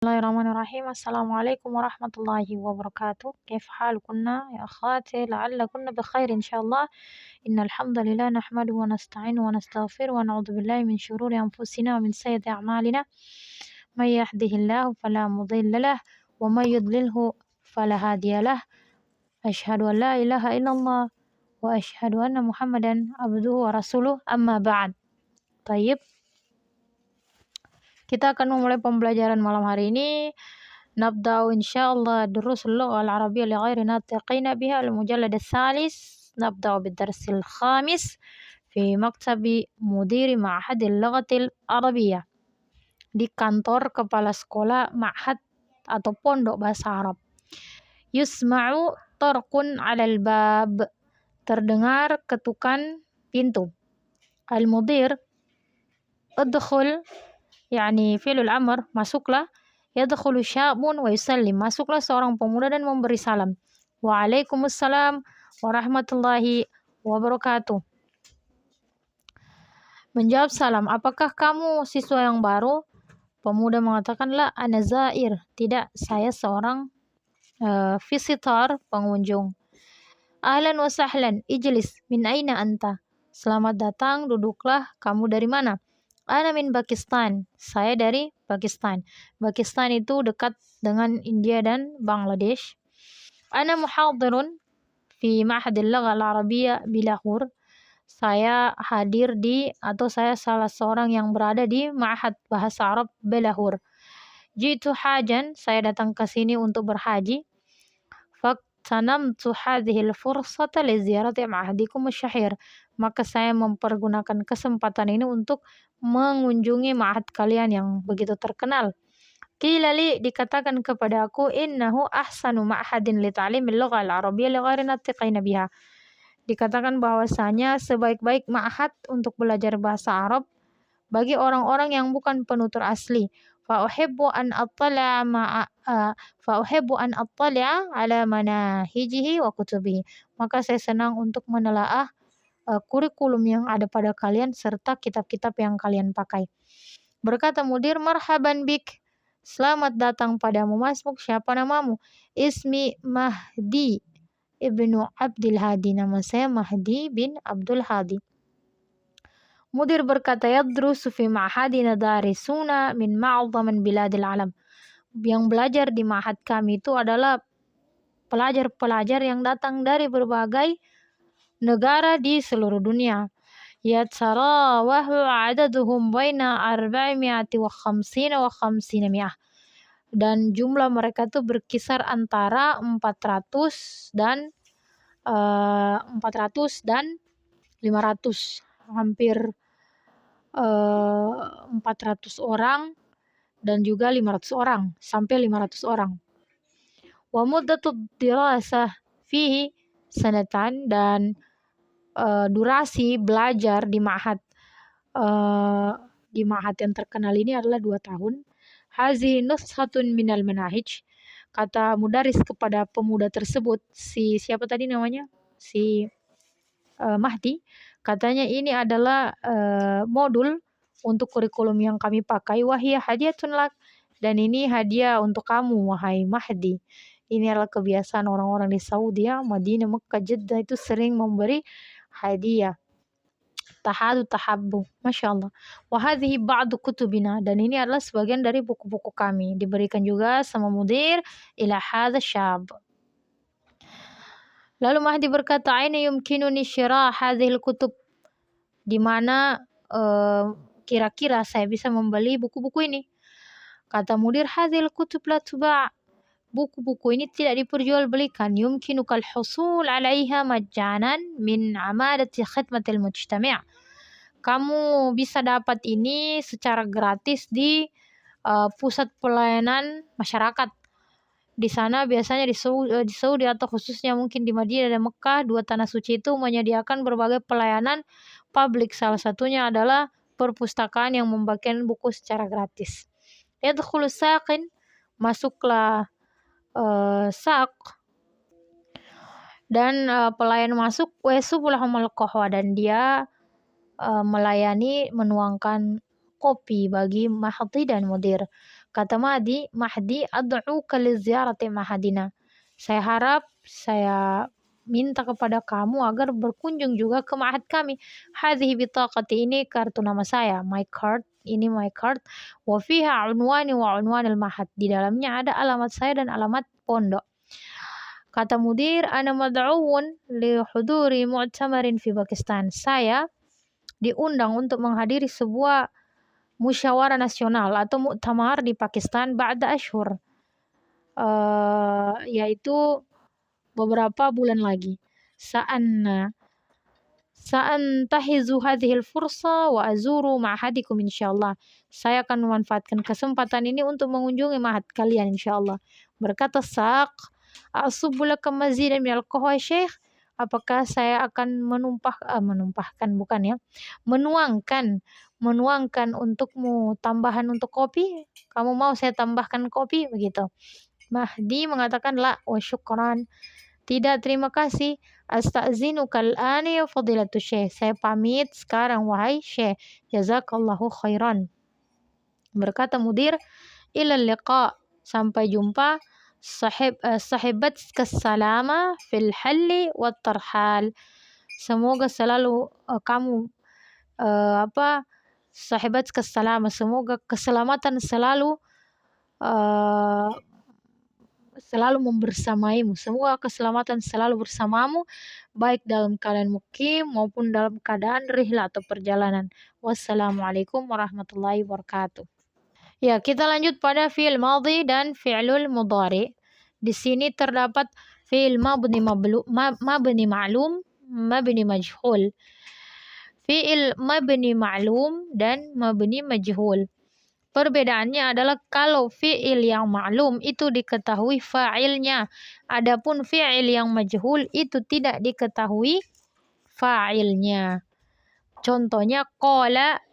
Bismillahirrahmanirrahim. Assalamualaikum warahmatullahi wabarakatuh. كيف حالكن يا أخواتي؟ لعلكن بخير إن شاء الله. إن الحمد لله نحمده ونستعينه ونستغفره ونعوذ بالله من شرور أنفسنا ومن سيئات أعمالنا. من يهده الله فلا مضل له ومن يضلله فلا هادي له. أشهد أن لا إله إلا الله وأشهد أن محمدا عبده ورسوله. أما بعد. طيب. Kita akan memulai pembelajaran malam hari ini. Nabda'u insyaallah durusul lughah al-arabiyyah li ghairi natiqina biha al-mujallad ats-tsalis. Nabda'u bid-darsil khamis fi maktabi mudiri ma'hadil lughatil arabiyyah. Di kantor kepala sekolah ma'had atau pondok bahasa Arab. Yusma'u tarqun 'alal bab. Terdengar ketukan pintu. Al-mudir udkhul yani fi'lul amr, masuklah. Yadkhulu syabun wa yusallim, masuklah seorang pemuda dan memberi salam. Waalaikumsalam warahmatullahi wabarakatuh. Menjawab salam, apakah kamu siswa yang baru? Pemuda mengatakan, la ana zair, tidak, saya seorang visitor, pengunjung. Ahlan wa sahlan, ijlis, min aina anta? Selamat datang, duduklah, kamu dari mana? Ana min Pakistan, saya dari Pakistan. Pakistan itu dekat dengan India dan Bangladesh. Ana muhadirun fi Ma'hadil Lughah Al-Arabiyyah bi Lahore. Saya hadir di atau saya salah seorang yang berada di Ma'had Bahasa Arab Lahore. Jitu hajan, saya datang ke sini untuk berhaji. Faktanamtu hadhil fursata li ziyarati ma'hadikum asy-syahir. Maka saya mempergunakan kesempatan ini untuk mengunjungi ma'had kalian yang begitu terkenal. Qila li, dikatakan kepada aku, innahu ahsanu ma'hadin li ta'limil lughah al-arabiyyah li ghairi natiqina biha. Dikatakan bahwasanya sebaik-baik ma'had untuk belajar bahasa Arab bagi orang-orang yang bukan penutur asli. Fa'uhibbu an attali'a ala manahijihi wa kutubihi. Maka saya senang untuk menelaah kurikulum yang ada pada kalian serta kitab-kitab yang kalian pakai. Berkata mudir, marhaban bik, selamat datang padamu. Masmuk, siapa namamu? Ismi Mahdi ibnu Abdul Hadi, nama saya Mahdi bin Abdul Hadi. Mudir berkata, yadrusu fi ma'hadina darisuna min ma'adhaman biladil alam. Yang belajar di ma'had kami itu adalah pelajar-pelajar yang datang dari berbagai negara di seluruh dunia. Yatarawahu adaduhum baina 450 wa 500. Dan jumlah mereka itu berkisar antara 400 dan 500, hampir 400 orang dan juga 500 orang sampai 500 orang. Wa muddatud dirasah fihi sanatan, dan durasi belajar di ma'had yang terkenal ini adalah 2 tahun. Hazi nushatun minal manahij, kata mudaris kepada pemuda tersebut, siapa tadi namanya? Mahdi, katanya ini adalah modul untuk kurikulum yang kami pakai. Wahiyya hadiyatun lak, dan ini hadiah untuk kamu wahai Mahdi. Ini adalah kebiasaan orang-orang di Saudi ya, Madinah, Mekah, Jeddah itu sering memberi hadiah. Tahabbu, Masya Allah. Wahadhihi ba'du kutubina, dan ini adalah sebagian dari buku-buku kami. Diberikan juga sama mudir ila hadha syab. Lalu Mahdi berkata, aina yumkinuni syira' hadhil kutub, di mana kira-kira saya bisa membeli buku-buku ini. Kata mudir, hadhil kutub la tuba', buku-buku ini tidak diperjualbelikan. Yumkinukal husul 'alaiha majjanan min 'amadati khidmatil mujtami'. Kamu bisa dapat ini secara gratis di pusat pelayanan masyarakat. Di sana biasanya di Saudi atau khususnya mungkin di Madinah dan Mekah, 2 tanah suci itu menyediakan berbagai pelayanan publik. Salah satunya adalah perpustakaan yang membagikan buku secara gratis. Yadkhulu saqin, masuklah sak, dan pelayan masuk, wasubullahumul qahwa, dan dia melayani, menuangkan kopi bagi Mahdi dan mudir. Kata Mahdi, ad'uka li ziyarati mahadina. Saya minta kepada kamu agar berkunjung juga ke ma'had kami. Hadhihi bitaqati, ini kartu nama saya, my card, ini my card. Wa fiha unwani wa unwanil ma'had. Di dalamnya ada alamat saya dan alamat pondok. Kata mudir, ana mad'uun li huduri mu'tamarin fi Pakistan. Saya diundang untuk menghadiri sebuah musyawarah nasional atau muktamar di Pakistan ba'da ashhur, yaitu beberapa bulan lagi. Sa'antahizu hadhil fursa wa azuru ma'hadikum insyaallah. Saya akan memanfaatkan kesempatan ini untuk mengunjungi ma'had kalian insyaallah. Berkata Saq, a'subbu lakum mazidan minal qahwa Syekh? Apakah saya akan menuangkan untukmu tambahan untuk kopi? Kamu mau saya tambahkan kopi? Begitu. Mahdi mengatakan, la wa syukran. Tidak, terima kasih. Asta'zinuka al-ani ya fadilatu Syekh. Saya pamit sekarang wahai Syekh. Jazakallahu khairan. Berkata mudir, ilal liqa. Sampai jumpa. Sahibat kesalama fil halli wat tarhal. Semoga selalu kamu sahibat kesalama, semoga keselamatan selalu membersamaimu. Semoga keselamatan selalu bersamamu, baik dalam keadaan mukim maupun dalam keadaan rihlah atau perjalanan. Wassalamualaikum warahmatullahi wabarakatuh. Ya, kita lanjut pada fi'il madhi dan fi'lul mudhari. Di sini terdapat fi'il mabni ma'lum, mabni majhul. Fi'il mabni ma'lum dan mabni majhul. Perbedaannya adalah kalau fi'il yang ma'lum itu diketahui fa'ilnya. Adapun fi'il yang majhul itu tidak diketahui fa'ilnya. Contohnya qala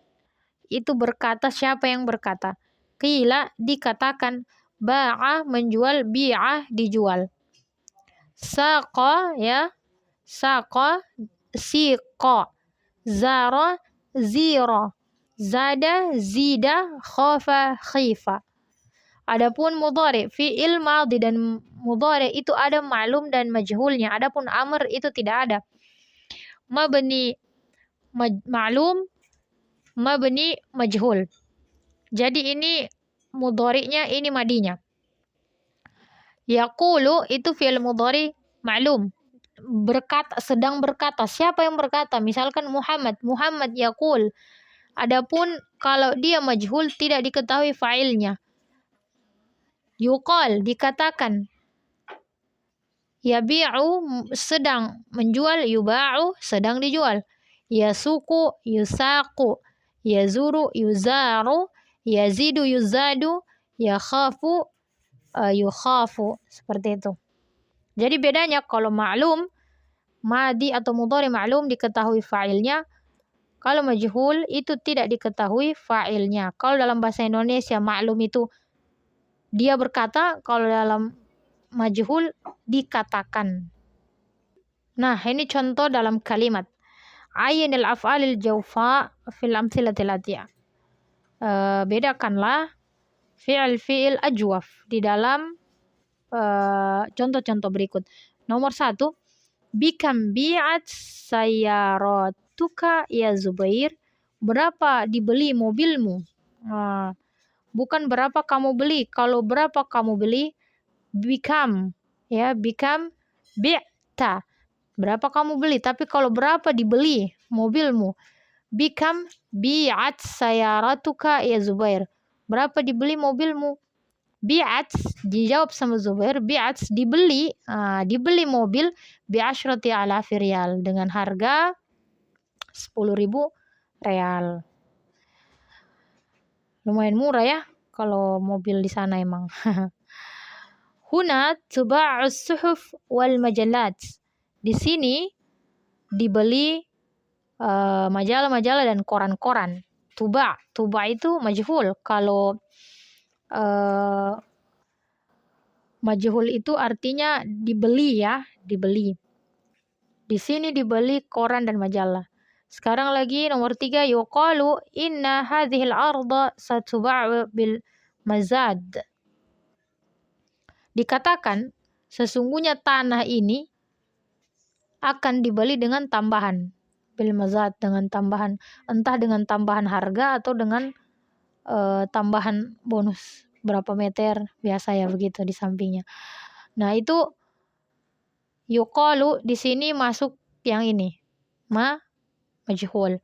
itu berkata, siapa yang berkata? Qila dikatakan, ba'a menjual, bi'ah dijual. Saqa ya, saqa, siqa, zara, zira, zada, zida, khafa, khifa. Adapun mudhari, fi'il madhi dan mudhari itu ada ma'lum dan majhulnya. Adapun amr itu tidak ada. Mabni ma'lum, mabni majhul. Jadi ini mudhari'nya, ini madinya. Yaqulu itu fi'il mudhari ma'lum. Berkata, sedang berkata. Siapa yang berkata? Misalkan Muhammad yaqul. Adapun kalau dia majhul tidak diketahui fa'ilnya. Yuqal dikatakan. Yabi'u sedang menjual, yuba'u sedang dijual. Yasuku yusaku, yazuru yuzaru, yazidu yuzadu, yakhafu yukhafu. Seperti itu. Jadi bedanya kalau ma'lum, madi atau mudhari ma'lum diketahui fa'ilnya. Kalau majhul itu tidak diketahui fa'ilnya. Kalau dalam bahasa Indonesia ma'lum itu dia berkata, kalau dalam majhul dikatakan. Nah, ini contoh dalam kalimat. Ayinil af'alil jawfa fil amthilatil atiyah. Bedakanlah fi'il ajwaf di dalam contoh-contoh berikut. Nomor 1, bikam bi'at sayyaratuka ya Zubair. Berapa dibeli mobilmu? Bukan berapa kamu beli. Kalau berapa kamu beli, bikam ya, bikam bi'ta. Berapa kamu beli? Tapi kalau berapa dibeli mobilmu, bikam bi'at sayyaratuka ya Zubair. Berapa dibeli mobilmu? Bi'at dijawab sama Zubair, bi'at dibeli, dibeli mobil bi'asyrati alafi riyal dengan harga 10.000 real. Lumayan murah ya kalau mobil di sana emang. Huna tuba'us suhuf wal majallat. Di sini dibeli majalah-majalah dan koran-koran. Tuba itu majhul. Kalau majhul itu artinya dibeli ya, dibeli. Di sini dibeli koran dan majalah. Sekarang lagi nomor 3, yuqalu inna hadhil arda satuba'u bil mazad. Dikatakan sesungguhnya tanah ini akan dibeli dengan tambahan, bil mazad, dengan tambahan, entah dengan tambahan harga atau dengan tambahan bonus berapa meter, biasa ya begitu di sampingnya. Nah, itu yuqalu di sini masuk yang ini majhul.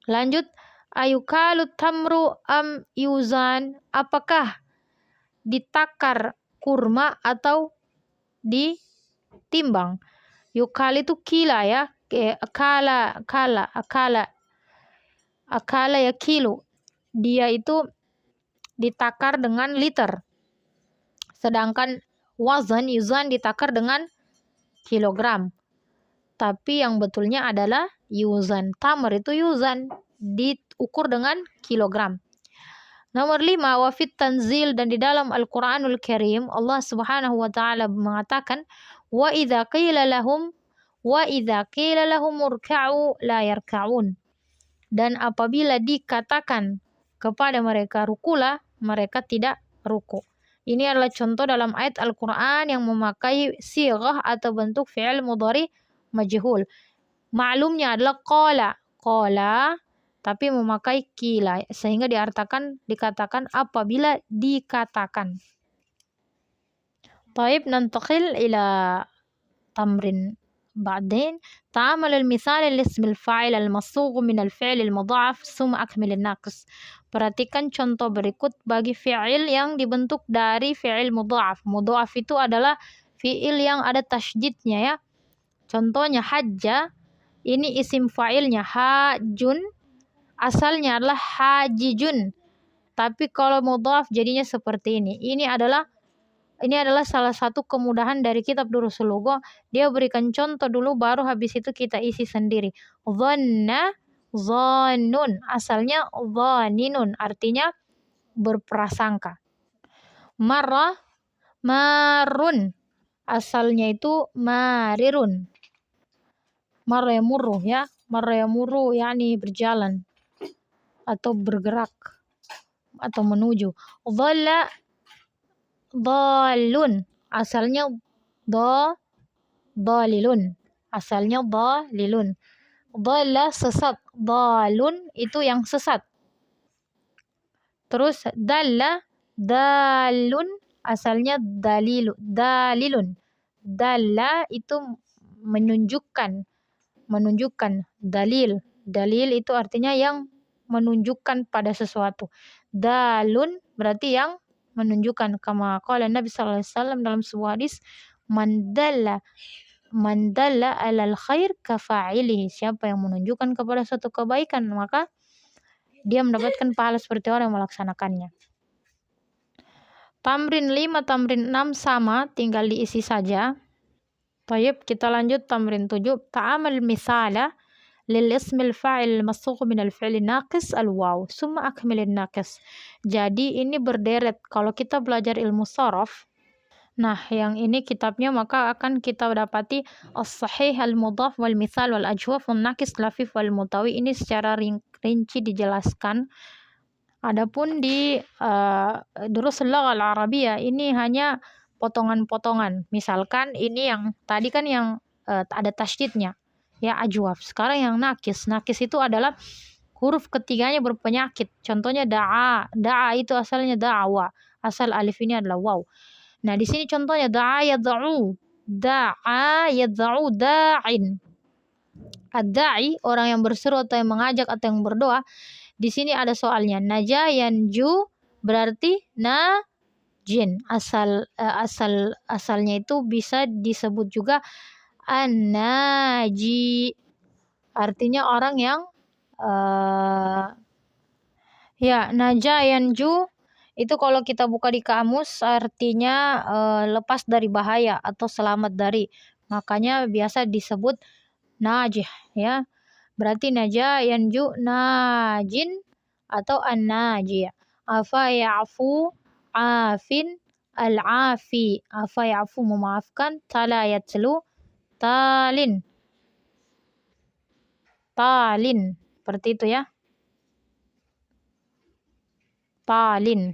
Lanjut, ayukalu tamru am yuzan, apakah ditakar kurma atau ditimbang? Yukal itu kila ya, akala ya kilo. Dia itu ditakar dengan liter. Sedangkan yuzan ditakar dengan kilogram. Tapi yang betulnya adalah yuzan. Tamar itu yuzan, diukur dengan kilogram. Nomor 5, wafit tanzil, dan di dalam Al-Quranul Karim Allah Subhanahu wa taala mengatakan wa idza qila lahum urka'u la yarka'un. Dan apabila dikatakan kepada mereka rukulah, mereka tidak ruku. Ini adalah contoh dalam ayat Al-Quran yang memakai sighah atau bentuk fi'il mudhari majhul. Maklumnya adalah qala, tapi memakai kila, sehingga dikatakan apabila dikatakan. Taib, nantaqil ila tamrin بعدين. تعامل المثال الاسم الفاعل المصوغ من الفعل المضاعف ثم أكمل الناقص. Perhatikan contoh berikut bagi fi'il yang dibentuk dari fi'il mudha'af. Mudha'af itu adalah fi'il yang ada tasydidnya ya. Contohnya hajja, ini isim fa'ilnya hajun, asalnya adalah hajijun. Tapi kalau mudha'af jadinya seperti ini. Ini adalah salah satu kemudahan dari kitab Durusul Lughah. Dia berikan contoh dulu, baru habis itu kita isi sendiri. Dhanna, dhannun, asalnya dhaninun, artinya berprasangka. Marra, marun, asalnya itu marirun. Marra yamurru ya, marra yamurru yakni berjalan atau bergerak atau menuju. Dhalla, dhalun, asalnya dhalilun, asalnya dhalilun. Dhalla, sesat, dhalun itu yang sesat. Terus dalla, dalun, asalnya dalilun. Dalla itu menunjukkan, dalil itu artinya yang menunjukkan pada sesuatu. Dalun berarti yang menunjukkan, kama qala Nabi sallallahu alaihi wasallam dalam sebuah hadis, man dalla alal khair kafa'ilihi, siapa yang menunjukkan kepada suatu kebaikan maka dia mendapatkan pahala seperti orang yang melaksanakannya. Tamrin 5, tamrin 6 sama, tinggal diisi saja. Baik, kita lanjut tamrin 7. Ta'amal misala للاسم الفاعل المصوغ من الفعل الناقص الواو ثم أكمل الناقص. Jadi ini berderet. Kalau kita belajar ilmu sharaf, nah yang ini kitabnya, maka akan kita dapati as-sahih, al-mudhaf, wal mithal, wal ajwaf, wal naqis, lafif, wal mutawi. Ini secara rinci dijelaskan. Adapun di Durusul Lughah Al-Arabiyah ini hanya potongan-potongan. Misalkan ini yang tadi kan yang ada tasydidnya ya, ajwaf. Sekarang yang nakis itu adalah huruf ketiganya berpenyakit. Contohnya da'a itu asalnya da'wa, asal alif ini adalah waw. Nah di sini contohnya da'a yad'u da'in. Ad-da'i, orang yang berseru atau yang mengajak atau yang berdoa. Di sini ada soalnya, naja yanju berarti najin. Asalnya itu bisa disebut juga an-naji, artinya orang yang ya, naja yanju itu kalau kita buka di kamus artinya lepas dari bahaya atau selamat dari. Makanya biasa disebut najih ya. Berarti naja yanju najin atau an-naji. Afa ya'fu afin al-afi. Afa ya'fu memaafkan, tala yatlu talin. Seperti itu ya. Talin.